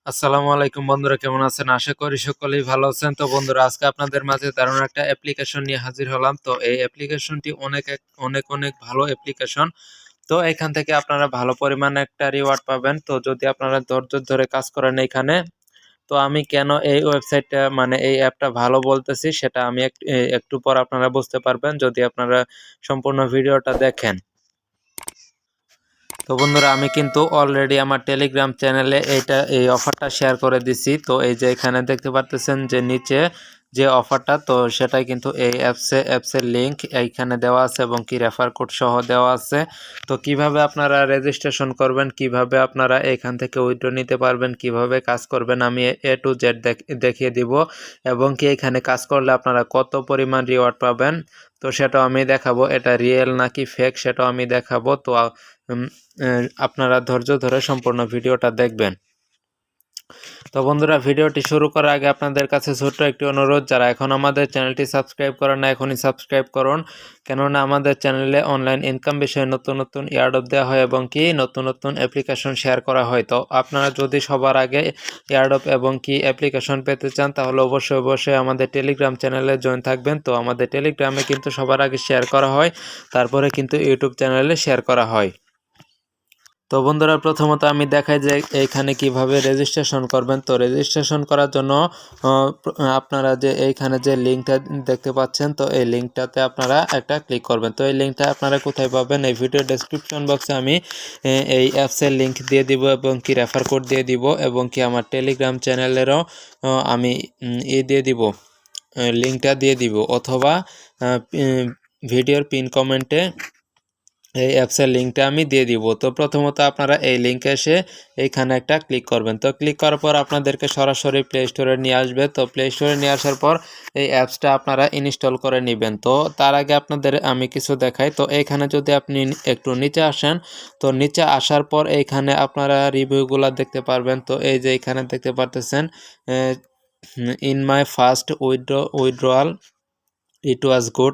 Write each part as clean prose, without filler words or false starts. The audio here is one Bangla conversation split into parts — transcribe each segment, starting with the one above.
আসসালামু আলাইকুম বন্ধুরা, কেমন আছেন? আশা করি সকলেই ভালো আছেন। তো বন্ধুরা, আজকে আপনাদের মাঝে দারুণ একটা অ্যাপ্লিকেশন নিয়ে হাজির হলাম। তো এই অ্যাপ্লিকেশনটি অনেক ভালো অ্যাপ্লিকেশন। তো এখান থেকে আপনারা ভালো পরিমাণে একটা রিওয়ার্ড পাবেন। তো যদি আপনারা ধৈর্য ধরে কাজ করেন এখানে, তো আমি কেন এই ওয়েবসাইটটা এই অ্যাপটা ভালো বলতেছি সেটা আমি একটু পর আপনারা বুঝতে পারবেন যদি আপনারা সম্পূর্ণ ভিডিওটা দেখেন। তো বন্ধুরা, আমি কিন্তু অলরেডি আমার টেলিগ্রাম চ্যানেলে এই অফারটা শেয়ার করে দিছি। তো এই যে এখানে দেখতে পারতেছেন যে নিচে যে অফারটা, তো সেটাই কিন্তু এই অ্যাপসের লিংক এইখানে দেওয়া আছে এবং কি রেফার কোড সহ দেওয়া আছে। তো কিভাবে আপনারা রেজিস্ট্রেশন করবেন, কিভাবে আপনারা এখান থেকে উইথড্র নিতে পারবেন, কিভাবে কাজ করবেন, আমি A to Z দেখিয়ে দিব এবং কি এখানে কাজ করলে আপনারা কত পরিমাণ রিওয়ার্ড পাবেন তো সেটাও আমি দেখাবো। এটা রিয়েল নাকি ফেক সেটাও আমি দেখাবো। তো আপনারা ধৈর্য ধরে সম্পূর্ণ ভিডিওটা দেখবেন। তো বন্ধুরা, ভিডিওটি শুরু করার আগে আপনাদের কাছে ছোট্ট একটি অনুরোধ, যারা এখন আমাদের চ্যানেলটি সাবস্ক্রাইব করেন না এখনই সাবস্ক্রাইব করুন, কেননা আমাদের চ্যানেলে অনলাইন ইনকাম বিষয়ে নতুন এয়ারড্রপ দেওয়া হয় এবং কি নতুন অ্যাপ্লিকেশন শেয়ার করা হয়। তো আপনারা যদি সবার আগে এয়ারড্রপ এবং কি অ্যাপ্লিকেশন পেতে চান তাহলে অবশ্যই আমাদের টেলিগ্রাম চ্যানেলে জয়েন থাকবেন। তো আমাদের টেলিগ্রামে কিন্তু সবার আগে শেয়ার করা হয়, তারপরে কিন্তু ইউটিউব চ্যানেলে শেয়ার করা হয়। তো বন্ধুরা, প্রথমত আমি দেখাই যে এইখানে কিভাবে রেজিস্ট্রেশন করবেন। তো রেজিস্ট্রেশন করার জন্য আপনারা যে এইখানে যে লিঙ্কটা দেখতে পাচ্ছেন, তো এই লিঙ্কটাতে আপনারা একটা ক্লিক করবেন। তো এই লিঙ্কটা আপনারা কোথায় পাবেন? এই ভিডিও ডেসক্রিপশন বক্সে আমি এই অ্যাপসের লিঙ্ক দিয়ে দিব এবং কি রেফার কোড দিয়ে দিব এবং কি আমার টেলিগ্রাম চ্যানেলেরও আমি দিয়ে দিব, লিঙ্কটা দিয়ে দিব, অথবা ভিডিওর পিন কমেন্টে এই অ্যাপসের লিঙ্কটা আমি দিয়ে দিব। তো প্রথমত আপনারা এই লিঙ্কে এসে এইখানে একটা ক্লিক করবেন। তো ক্লিক করার পর আপনাদেরকে সরাসরি প্লে স্টোরে নিয়ে আসবে। তো প্লে স্টোরে নিয়ে আসার পর এই অ্যাপসটা আপনারা ইনস্টল করে নেবেন। তো তার আগে আপনাদের আমি কিছু দেখাই। তো এইখানে যদি আপনি একটু নিচে আসেন, তো নিচে আসার পর এইখানে আপনারা রিভিউগুলো দেখতে পারবেন। তো এই যে এইখানে দেখতে পারতেছেন, in my first withdrawal it was good,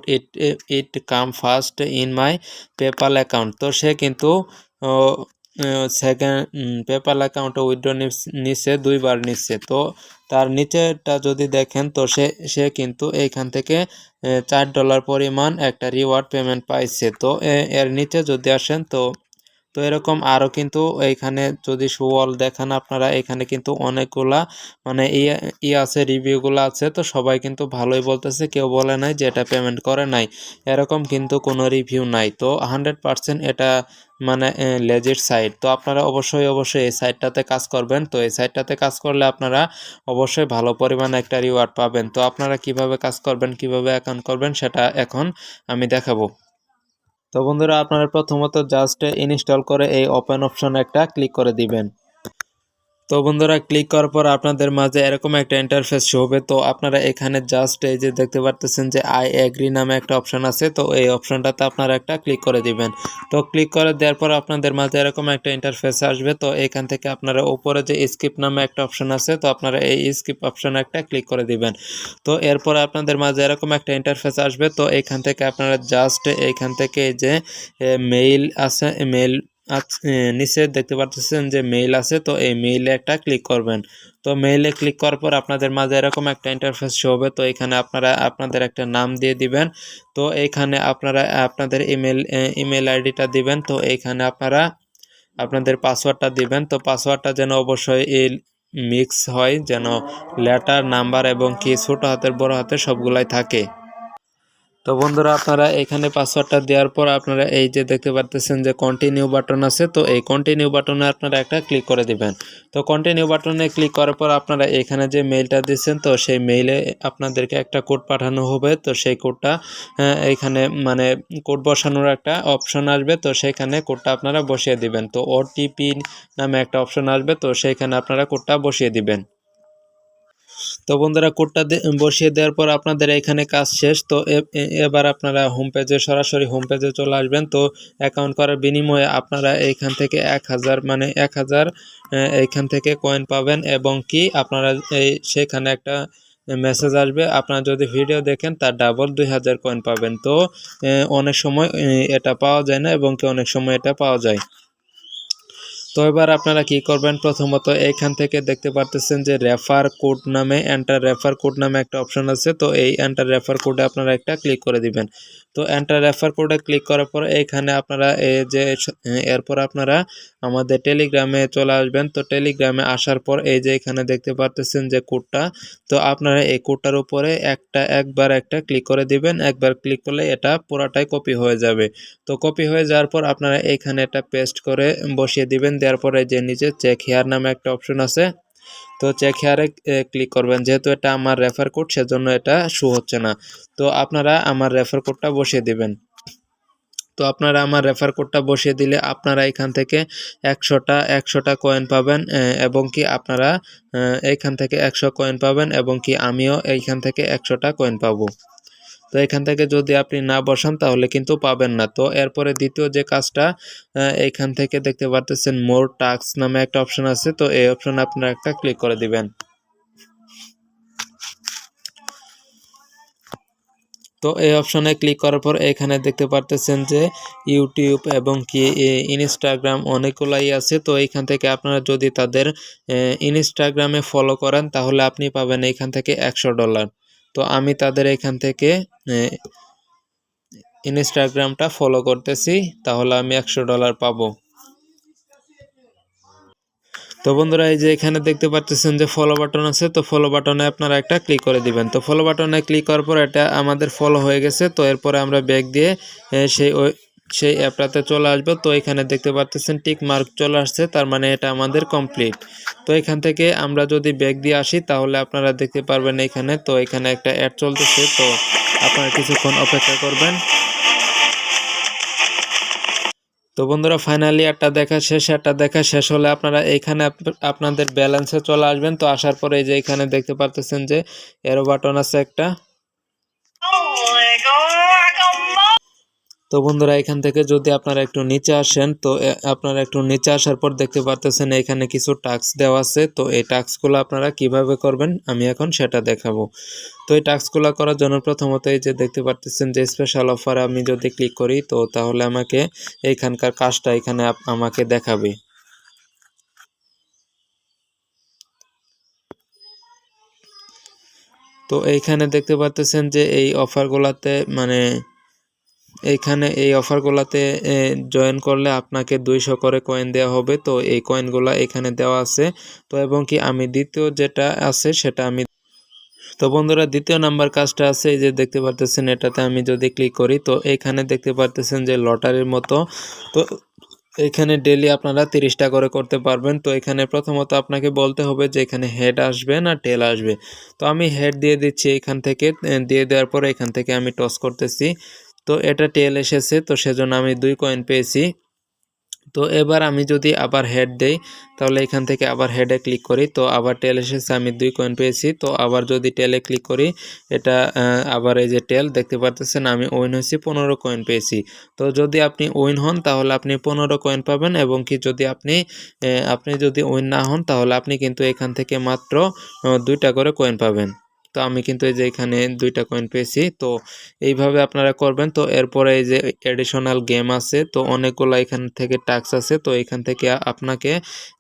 it come first in my PayPal account. তো সে কিন্তু সেকেন্ড পেপাল অ্যাকাউন্টে উইথড্র নিচ্ছে, দুইবার নিচ্ছে। তো তার নিচেটা যদি দেখেন, তো সে কিন্তু এইখান থেকে $4 পরিমাণ একটা রিওয়ার্ড পেমেন্ট পাইছে। তো এর নিচে যদি আসেন, তো এরকম আরও কিন্তু এইখানে যদি সুওয়াল দেখান আপনারা, এখানে কিন্তু অনেকগুলা আছে, রিভিউগুলো আছে। তো সবাই কিন্তু ভালোই বলতেছে, কেউ বলে নাই যে এটা পেমেন্ট করে নাই, এরকম কিন্তু কোনো রিভিউ নাই। তো 100% এটা লেজিট সাইট। তো আপনারা অবশ্যই এই সাইটটাতে কাজ করবেন। তো এই সাইটটাতে কাজ করলে আপনারা অবশ্যই ভালো পরিমাণে একটা রিওয়ার্ড পাবেন। তো আপনারা কিভাবে কাজ করবেন, কিভাবে অ্যাকাউন্ট করবেন সেটা এখন আমি দেখাবো। তো বন্ধুরা, আপনারা প্রথমত জাস্ট ইনস্টল করে এই ওপেন অপশনে একটা ক্লিক করে দিবেন। তো বন্ধুরা, ক্লিক করার পর আপনাদের মাঝে এরকম একটা ইন্টারফেস শো হবে। তো আপনারা এখানে জাস্ট এই যে দেখতে পারতেছেন যে আই এগ্রি নামে একটা অপশন আছে, তো এই অপশনটাতে আপনারা একটা ক্লিক করে দিবেন। তো ক্লিক করে দেওয়ার পর আপনাদের মাঝে এরকম একটা ইন্টারফেস আসবে। তো এখান থেকে আপনারা উপরে যে স্কিপ নামে একটা অপশন আছে, তো আপনারা এই স্কিপ অপশনে একটা ক্লিক করে দিবেন। তো এরপর আপনাদের মাঝে এরকম একটা ইন্টারফেস আসবে। তো এখান থেকে আপনারা জাস্ট এইখান থেকে এই যে মেইল আছে, মেইল নিচে দেখতে পাচ্ছেন যে মেইল আছে, তো এই মেইলে একটা ক্লিক করবেন। তো মেইলে ক্লিক করার পর আপনাদের মাঝে এরকম একটা ইন্টারফেস শো হবে। তো এখানে আপনারা আপনাদের একটা নাম দিয়ে দিবেন। তো এইখানে আপনারা আপনাদের ইমেল আইডিটা দিবেন। তো এইখানে আপনারা আপনাদের পাসওয়ার্ডটা দিবেন। তো পাসওয়ার্ডটা যেন অবশ্যই মিক্স হয়, যেন লেটার, নাম্বার এবং কি ছোট হাতের বড় হাতের সবগুলাই থাকে। তো বন্ধুরা, আপনারা এখানে পাসওয়ার্ডটা দেওয়ার পর আপনারা এই যে দেখতে পাচ্ছেন যে কন্টিনিউ বাটন আছে, তো এই কন্টিনিউ বাটনে আপনারা একটা ক্লিক করে দিবেন। তো কন্টিনিউ বাটনে ক্লিক করার পর আপনারা এখানে যে মেইলটা দিচ্ছেন, তো সেই মেইলে আপনাদেরকে একটা কোড পাঠানো হবে। তো সেই কোডটা এইখানে কোড বসানোর একটা অপশন আসবে। তো সেইখানে কোডটা আপনারা বসিয়ে দিবেন। তো ওটিপি নামে একটা অপশন আসবে, তো সেইখানে আপনারা কোডটা বসিয়ে দিবেন। তো বন্ধুরা, কোডটা বসিয়ে দেওয়ার পর আপনাদের এখানে কাজ শেষ। তো এবার আপনারা সরাসরি হোম পেজে চলে আসবেন। তো অ্যাকাউন্ট করার বিনিময়ে আপনারা এইখান থেকে 1000 এইখান থেকে কয়েন পাবেন এবং কি আপনারা সেখানে একটা মেসেজ আসবে, আপনারা যদি ভিডিও দেখেন তার ডাবল 2000 কয়েন পাবেন। তো অনেক সময় এটা পাওয়া যায় না এবং কি অনেক সময় এটা পাওয়া যায়। তো এবার আপনারা কি করবেন, প্রথমত এইখান থেকে দেখতে পারতেছেন যে রেফার কোড নামে এন্টার রেফার কোড নামে একটা অপশন আছে। তো এই এন্টার রেফার কোডে আপনারা একটা ক্লিক করে দিবেন। তো এন্টার রেফার কোডে ক্লিক করার পর এইখানে আপনারা এই যে এরপর আপনারা আমাদের টেলিগ্রামে চলে আসবেন। তো টেলিগ্রামে আসার পর এই যে এখানে দেখতে পারতেছেন যে কোডটা, তো আপনারা এই কোডটার উপরে একবার একটা ক্লিক করে দিবেন। একবার ক্লিক করলে এটা পুরাটাই কপি হয়ে যাবে। তো কপি হয়ে যাওয়ার পর আপনারা এইখানে এটা পেস্ট করে বসিয়ে দিবেন। দেওয়ার পরে যে নিচে চেক হেয়ার নামে একটা অপশন আছে, তো চেক হেয়ারে ক্লিক করবেন। যেহেতু এটা আমার রেফার কোড সেজন্য এটা শো হচ্ছে না। তো আপনারা আমার রেফার কোডটা বসিয়ে দিবেন। তো আপনারা আমার রেফার কোডটা বসিয়ে দিলে আপনারা এখান থেকে 100টা কয়েন পাবেন, এবং কি আপনারা এইখান থেকে 100 কয়েন পাবেন, এবং কি আমিও এইখান থেকে 100টা কয়েন পাবো। তো এখান থেকে যদি আপনি না বসান তাহলে কিন্তু পাবেন না। তো এরপরে দ্বিতীয় যে কাজটা, এইখান থেকে দেখতে পারতেছেন মোর টাস্ক নামে একটা অপশন আছে। তো এই অপশনে আপনারা একটা ক্লিক করে দিবেন। তো এই অপশনে ক্লিক করার পর এখানে দেখতে পারতেছেন যে ইউটিউব এবং কি ইনস্টাগ্রাম অনেকগুলাই আছে। তো এইখান থেকে আপনারা যদি তাদের ইনস্টাগ্রামে ফলো করেন তাহলে আপনি পাবেন এইখান থেকে $100। তো আমি তাদের এখান থেকে ইনস্টাগ্রামটা ফলো করতেছি, তাহলে আমি $100 পাবো। তো বন্ধুরা এই যে এখানে দেখতে পাচ্ছেন যে ফলো বাটন আছে। তো ফলো বাটনে আপনারা একটা ক্লিক করে দিবেন। তো ফলো বাটনে ক্লিক করার পর এটা আমাদের ফলো হয়ে গেছে। তো এরপরে আমরা ব্যাক দিয়ে সেই অ্যাপটাতে চলে আসবো। তো এখানে দেখতে পাচ্ছেন টিক মার্ক চলে আসছে, তার মানে এটা আমাদের কমপ্লিট। তো এখান থেকে আমরা যদি ব্যাক দিয়ে আসি তাহলে আপনারা দেখতে পারবেন এখানে, তো এখানে একটা অ্যাড চলতেছে। তো আপনারা কিছুক্ষণ অপেক্ষা করবেন। তো বন্ধুরা ফাইনালি একটা দেখা শেষ হলে আপনারা এইখানে আপনাদের ব্যালেন্সে চলে আসবেন। তো আসার পরে এই যে এখানে দেখতে পারতেছেন যে এরো বাটন আছে একটা। তো বন্ধুরা এখান থেকে যদি আপনারা একটু নিচে আসেন, তো আপনারা একটু নিচে আসার পর দেখতে পারতেছেন এখানে কিছু টাস্ক দেওয়া আছে। তো এই টাস্কগুলো আপনারা কিভাবে করবেন আমি এখন সেটা দেখাবো। তো এই টাস্কগুলো করার জন্য প্রথমত এই যে দেখতে পারতেছেন যে স্পেশাল অফার আমি যদি ক্লিক করি তো তাহলে আমাকে এইখানকার কাজটা এখানে আমাকে দেখাবে। তো এইখানে দেখতে পারতেছেন যে এই অফারগুলোতে মানে এইখানে এই অফারগুলোতে জয়েন করলে আপনাকে 200 করে কয়েন দেওয়া হবে। তো এই কয়েনগুলো এখানে দেওয়া আছে। তো এবং কি আমি দ্বিতীয় যেটা আছে সেটা আমি, তো বন্ধুরা দ্বিতীয় নাম্বার কাজটা আছে এই যে দেখতে পারতেছেন এটাতে আমি যদি ক্লিক করি তো এইখানে দেখতে পারতেছেন যে লটারির মতো। তো এখানে ডেইলি আপনারা 30টা করে করতে পারবেন। তো এখানে প্রথমত আপনাকে বলতে হবে যে এখানে হেড আসবে না টেল আসবে। তো আমি হেড দিয়ে দিচ্ছি এখান থেকে, দিয়ে দেওয়ার পরে এখান থেকে আমি টস করতেছি। তো এটা টেল এসেছে, তো সেজন্য আমি 2 কয়েন পেয়েছি। তো এবার আমি যদি আবার হেড দেই তাহলে এখান থেকে আবার হেডে ক্লিক করি, তো আবার টেল এসেছে, আমি 2 কয়েন পেয়েছি। তো আবার যদি টেলে ক্লিক করি এটা আবার এই যে টেল দেখতে পারতেছেন আমি উইন হয়েছি, 15 কয়েন পেয়েছি। তো যদি আপনি উইন হন তাহলে আপনি 15 কয়েন পাবেন, এবং কি যদি আপনি যদি উইন না হন তাহলে আপনি কিন্তু এখান থেকে মাত্র 2টা করে কয়েন পাবেন। তো আমি কিন্তু এই যে এখানে 2টা কয়েন পেয়েছি। তো এইভাবে আপনারা করবেন। তো এরপরে এই যে এডিশনাল গেম আছে, তো অনেকগুলো এখান থেকে টাস্ক আছে। তো এখান থেকে আপনাকে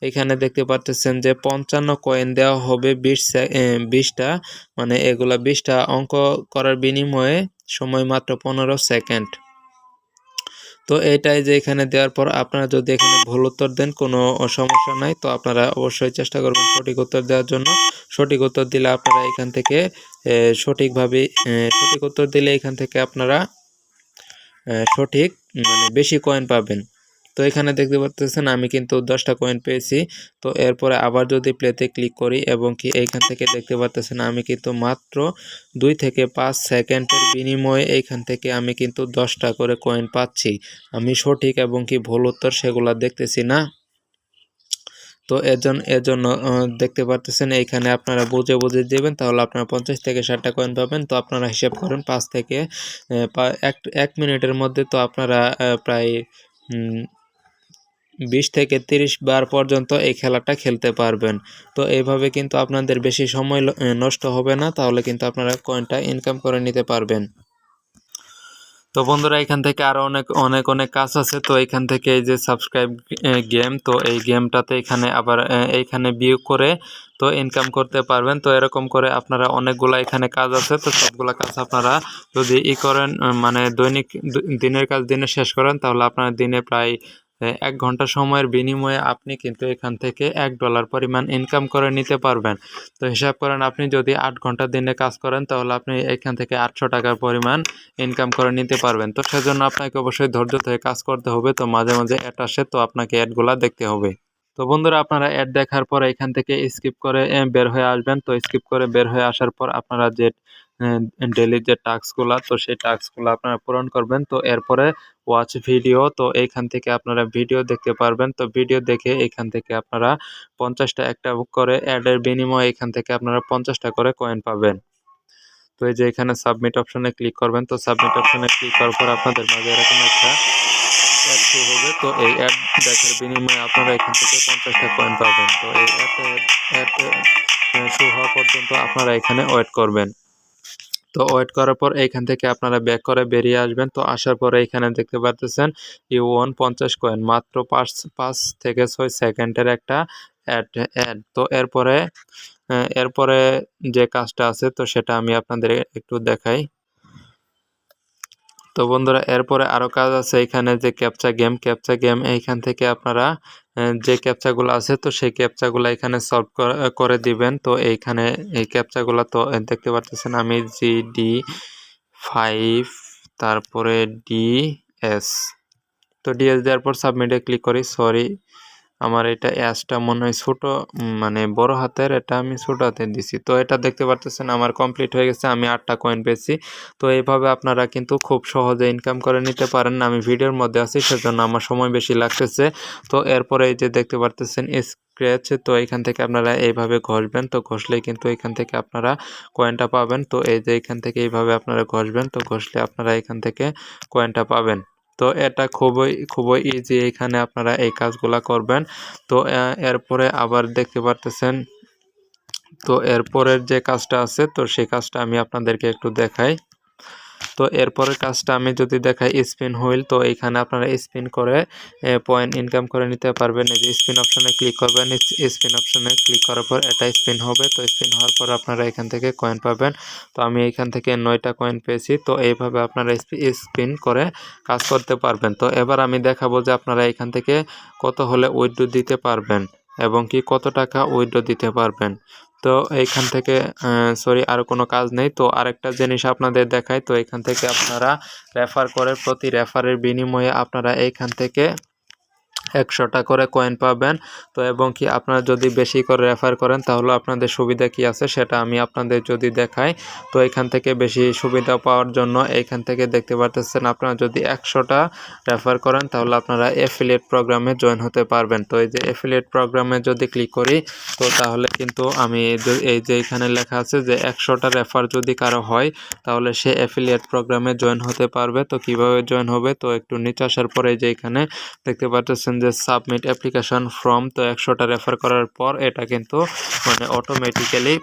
এখানে দেখতে পাচ্ছেন যে 55 কয়েন দেওয়া হবে 20টা, মানে এগুলা 20টা অঙ্ক করার বিনিময়ে সময় মাত্র 15 সেকেন্ড। তো এইটাই যে এখানে দেওয়ার পর আপনারা যদি এখানে ভুল উত্তর দেন কোনো সমস্যা নাই। তো আপনারা অবশ্যই চেষ্টা করবেন সঠিক উত্তর দেওয়ার জন্য। সঠিক উত্তর দিলে আপনারা এখান থেকে সঠিকভাবে সঠিক উত্তর দিলে এখান থেকে আপনারা সঠিক মানে বেশি কয়েন পাবেন। তো এখানে দেখতে পাচ্ছেন আমি কিন্তু 10টা কয়েন পেয়েছি। তো এরপরে আবার যদি প্লেতে ক্লিক করি এবং কি এইখান থেকে দেখতে পাচ্ছেন আমি কিন্তু মাত্র 2 থেকে 5 সেকেন্ডের বিনিময়ে এইখান থেকে আমি কিন্তু 10টা করে কয়েন পাচ্ছি। আমি সঠিক এবং কি ভুল উত্তর সেগুলা দেখতেছি না। তো এর জন্য দেখতে পারতেছেন এইখানে আপনারা বুঝে দেবেন তাহলে আপনারা 50 থেকে 60টা কয়েন পাবেন। তো আপনারা হিসাব করেন 5 থেকে 1 মিনিটের মধ্যে তো আপনারা প্রায় 20 থেকে 30 বার পর্যন্ত এই খেলাটা খেলতে পারবেন। তো এইভাবে কিন্তু আপনাদের বেশি সময় নষ্ট হবে না, তাহলে কিন্তু আপনারা কয়েনটা ইনকাম করে নিতে পারবেন। তো বন্ধুরা এখান থেকে আরো অনেক কাজ আছে। তো এখান থেকে এই যে সাবস্ক্রাইব গেম, তো এই গেমটাতে এখানে আবার এইখানে ভিউ করে তো ইনকাম করতে পারবেন। তো এরকম করে আপনারা অনেকগুলা এখানে কাজ আছে। তো সবগুলা কাজ আপনারা যদি করেন, মানে দৈনিক দিনের কাজ দিনে শেষ করেন, তাহলে আপনার দিনে প্রায় 1 ঘন্টা সময়ের বিনিময়ে আপনি কিন্তু এখান থেকে $1 পরিমাণ ইনকাম করে নিতে পারবেন। তো হিসাব করেন, আপনি যদি 8 ঘন্টা দিনে কাজ করেন, তাহলে আপনি এখান থেকে 800 টাকার পরিমাণ ইনকাম করে নিতে পারবেন। তো সেজন্য আপনাকে অবশ্যই ধৈর্য ধরে কাজ করতে হবে। তো মাঝে মাঝে অ্যাড আসে, তো আপনাকে অ্যাডগুলা দেখতে হবে। তো বন্ধুরা আপনারা অ্যাড দেখার পর এখান থেকে স্কিপ করে বের হয়ে আসবেন। তো স্কিপ করে বের হয়ে আসার পর আপনারা যে ডেইলি যে টাস্কগুলা, তো সেই টাস্কগুলো আপনারা পূরণ করবেন। তো এরপরে ওয়াচ ভিডিও, তো এইখান থেকে আপনারা ভিডিও দেখতে পারবেন। তো ভিডিও দেখে এখান থেকে আপনারা 50টা একটা করে অ্যাডের বিনিময়ে এখান থেকে আপনারা 50টা করে কয়েন পাবেন। তো এই যে এখানে সাবমিট অপশনে ক্লিক করবেন। তো সাবমিট অপশনে ক্লিক করার পর আপনাদের মাঝে এরকম একটা অ্যাড শো হবে। তো এই অ্যাড দেখার বিনিময়ে আপনারা এখান থেকে 50টা কয়েন পাবেন। তো এই অ্যাড শো হওয়া পর্যন্ত আপনারা এখানে ওয়েট করবেন। তো ওয়েট করার পর এইখান থেকে আপনারা ব্যাক করে বেরিয়ে আসবেন। তো আসার পরে এখানে দেখতে পারতেছেন ইউ ওয়ান 50 কয়েন, মাত্র 5 থেকে 6 সেকেন্ডের একটা অ্যাড। তো এরপরে যে কাজটা আছে, তো সেটা আমি আপনাদের একটু দেখাই। তো বন্ধুরা এরপরে আরো কাজ আছে এখানে, যে ক্যাপচা গেম এইখান থেকে আপনারা যে ক্যাপচাগুলো আছে, তো সেই ক্যাপচাগুলো এখানে সলভ করে দিবেন। তো এইখানে এই ক্যাপচাগুলো তো দেখতে পারতেছেন, আমি GD5 তারপরে DS, তো DS দেওয়ার পর সাবমিটে ক্লিক করি। সরি, আমার এটা অ্যাসটা মনে হয় ছোট, মানে বড় হাতের, এটা আমি ছোট হাতের দিছি। তো এটা দেখতে পারতেছেন আমার কমপ্লিট হয়ে গেছে, আমি 8টা কয়েন পেয়েছি। তো এইভাবে আপনারা কিন্তু খুব সহজে ইনকাম করে নিতে পারেন। আমি ভিডিওর মধ্যে আছি, সেজন্য আমার সময় বেশি লাগতেছে। তো এরপরে এই যে দেখতে পারতেছেন স্ক্র্যাচ, তো এখান থেকে আপনারা এইভাবে ঘষবেন। তো ঘষলেই কিন্তু এখান থেকে আপনারা কয়েনটা পাবেন। তো এই যে এখান থেকে এইভাবে আপনারা ঘষবেন, তো ঘষলে আপনারা এখান থেকে কয়েনটা পাবেন। তো এটা খুবই ইজি, এখানে আপনারা এই কাজগুলা করবেন। তো এরপরে আবার দেখতে পারতেছেন, তো এরপরের যে কাজটা আছে, তো সেই কাজটা আমি আপনাদেরকে একটু দেখাই। তো এরপরের কাজটা আমি যদি দেখাই স্পিন হুইল, তো এইখানে আপনারা স্পিন করে পয়েন্ট ইনকাম করে নিতে পারবেন। এই যে স্পিন অপশনে ক্লিক করবেন, স্পিন অপশনে ক্লিক করার পর এটা স্পিন হবে। তো স্পিন হওয়ার পর আপনারা এখান থেকে কয়েন পাবেন। তো আমি এখান থেকে 9টা কয়েন পেয়েছি। তো এইভাবে আপনারা স্পিন করে কাজ করতে পারবেন। তো এবার আমি দেখাবো যে আপনারা এখান থেকে কত হলে উইথড্র দিতে পারবেন এবং কি কত টাকা উইথড্র দিতে পারবেন। তো এইখান থেকে সরি, আর কোনো কাজ নেই। তো আরেকটা জিনিস আপনাদের দেখাই। তো এখান থেকে আপনারা রেফার করে প্রতি রেফারের বিনিময়ে আপনারা এইখান থেকে 100টা করে কয়েন পাবেন। তো এবং কি আপনারা যদি বেশি করে রেফার করেন, তাহলে আপনাদের সুবিধা কি আছে সেটা আমি আপনাদের যদি দেখাই। তো এখান থেকে বেশি সুবিধা পাওয়ার জন্য এইখান থেকে দেখতে পারতেছেন, আপনারা যদি 100টা রেফার করেন, তাহলে আপনারা অ্যাফিলিয়েট প্রোগ্রামে জয়েন হতে পারবেন। তো এই যে অ্যাফিলিয়েট প্রোগ্রামে যদি ক্লিক করি, তো তাহলে কিন্তু আমি এই যে এখানে লেখা আছে যে 100টা রেফার যদি কারো হয়, তাহলে সে অ্যাফিলিয়েট প্রোগ্রামে জয়েন হতে পারবে। তো কিভাবে জয়েন হবে, তো একটু নিচে আসার পরে যে এখানে দেখতে পাচ্ছেন যে সাবমিট অ্যাপ্লিকেশন ফর্ম, তো 100টা রেফার করার পর এটা কিন্তু মানে অটোমেটিক্যালি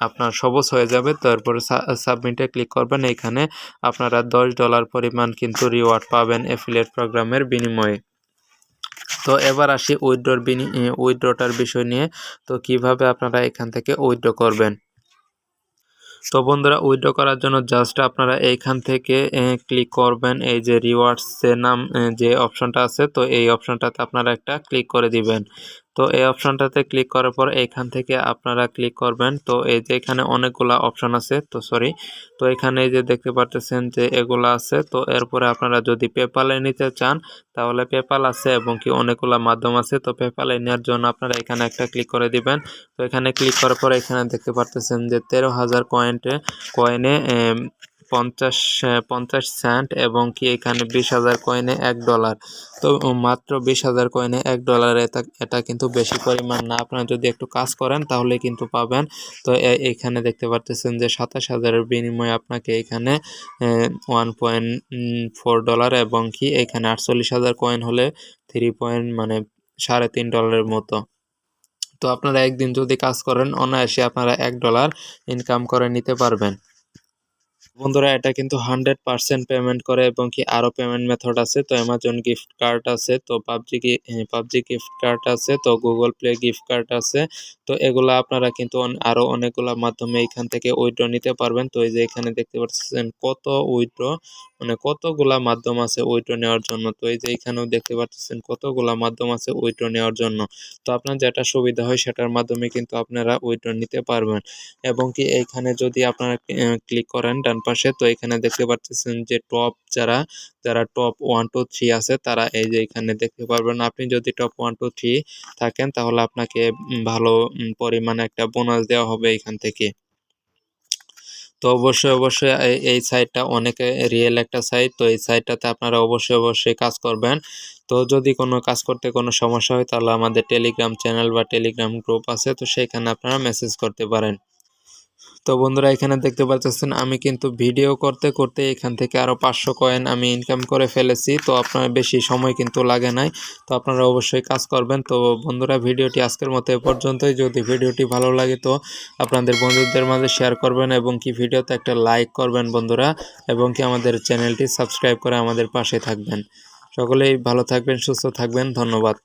আপনার সবুজ হয়ে যাবে। তারপরে সাবমিটে ক্লিক করবেন, এখানে আপনারা $10 পরিমাণ কিন্তু রিওয়ার্ড পাবেন অ্যাফিলিয়েট প্রোগ্রামের বিনিময়ে। তো এবার আসি উইথড্রটার বিষয় নিয়ে। তো কিভাবে আপনারা এখান থেকে উইথড্র করবেন। তো বন্ধুরা উইথড্র করার জন্য জাস্ট আপনারা এইখান থেকে ক্লিক করবেন, এই যে রিওয়ার্ডসের নাম যে অপশনটা আছে, তো এই অপশনটাতে আপনারা একটা ক্লিক করে দিবেন। তো এই অপশনটাতে ক্লিক করার পর এইখান থেকে আপনারা ক্লিক করবেন। তো এই যে এখানে অনেকগুলা অপশন আছে, তো সরি, তো এখানে এই যে দেখতে পারতেছেন যে এগুলা আছে। তো এরপরে আপনারা যদি পেপালে নিতে চান, তাহলে পেপাল আছে এবং কি অনেকগুলা মাধ্যম আছে। তো পেপালে নেওয়ার জন্য আপনারা এখানে একটা ক্লিক করে দিবেন। তো এখানে ক্লিক করার পর এখানে দেখতে পারতেছেন যে 13,000 কয়েনে 50 সেন্ট এবং কি এখানে 20,000 কয়েনে $1। তো মাত্র 20,000 কয়েনে $1, এটা কিন্তু বেশি পরিমাণ না। আপনারা যদি একটু কাজ করেন তাহলে কিন্তু পাবেন। তো এখানে দেখতে পারতেছেন যে 27,000-এর বিনিময়ে আপনাকে এখানে $1.4 এবং কি এখানে 48,000 কয়েন হলে 3 পয়েন্ট মানে $3.5 মতো। তো আপনারা একদিন যদি কাজ করেন, অনায়াসে আপনারা $1 ইনকাম করে নিতে পারবেন। বন্ধুরা এটা কিন্তু 100% পেমেন্ট করে এবং কি আরো পেমেন্ট মেথড আছে। তো অ্যামাজন গিফট কার্ড আছে, তো পাবজি গিফট কার্ড আছে, তো গুগল প্লে গিফট কার্ড আছে। তো এগুলা আপনারা কিন্তু আরো অনেকগুলা মাধ্যমে এখান থেকে উইথড্র নিতে পারবেন। তো এই যে এখানে দেখতে পাচ্ছেন কত উইথড্র, মানে কতগুলা মাধ্যম আছে উইথড্র নেওয়ার জন্য। তো এই যে এখানেও দেখতে পাচ্ছেন কতগুলা মাধ্যম আছে উইথড্র নেওয়ার জন্য। তো আপনার যেটা সুবিধা হয় সেটার মাধ্যমে কিন্তু আপনারা উইথড্র নিতে পারবেন। এবং কি এইখানে যদি আপনারা ক্লিক করেন ডান পাশে, তো এখানে দেখতে পাচ্ছেন যে টপ যারা টপ 1 2 3 আছে তারা এই যে এখানে দেখতে পারবেন। আপনি যদি টপ 1 2 3 থাকেন তাহলে আপনাকে ভালো পরিমাণে একটা বোনাস দেওয়া হবে এখান থেকে। তো অবশ্যই এই সাইটটা অনেক রিয়েল একটা সাইট। তো এই সাইটটাতে আপনারা অবশ্যই কাজ করবেন। তো যদি কোনো কাজ করতে কোনো সমস্যা হয় তাহলে আমাদের টেলিগ্রাম চ্যানেল বা টেলিগ্রাম গ্রুপ আছে, তো সেখানে আপনারা মেসেজ করতে পারেন। তো বন্ধুরা এখানে দেখতে পাচ্ছেন আমি কিন্তু ভিডিও করতে করতে এখান থেকে আরো 500 কয়েন আমি ইনকাম করে ফেলেছি। তো আপনার বেশি সময় কিন্তু লাগে নাই। তো আপনারা অবশ্যই কাজ করবেন। তো বন্ধুরা ভিডিওটি আজকের মতো এ পর্যন্তই। যদি ভিডিওটি ভালো লাগে তো আপনাদের বন্ধুদের মাঝে শেয়ার করবেন এবং কি ভিডিওতে একটা লাইক করবেন বন্ধুরা, এবং কি আমাদের চ্যানেলটি সাবস্ক্রাইব করে আমাদের পাশে থাকবেন। সকলেই ভালো থাকবেন, সুস্থ থাকবেন, ধন্যবাদ।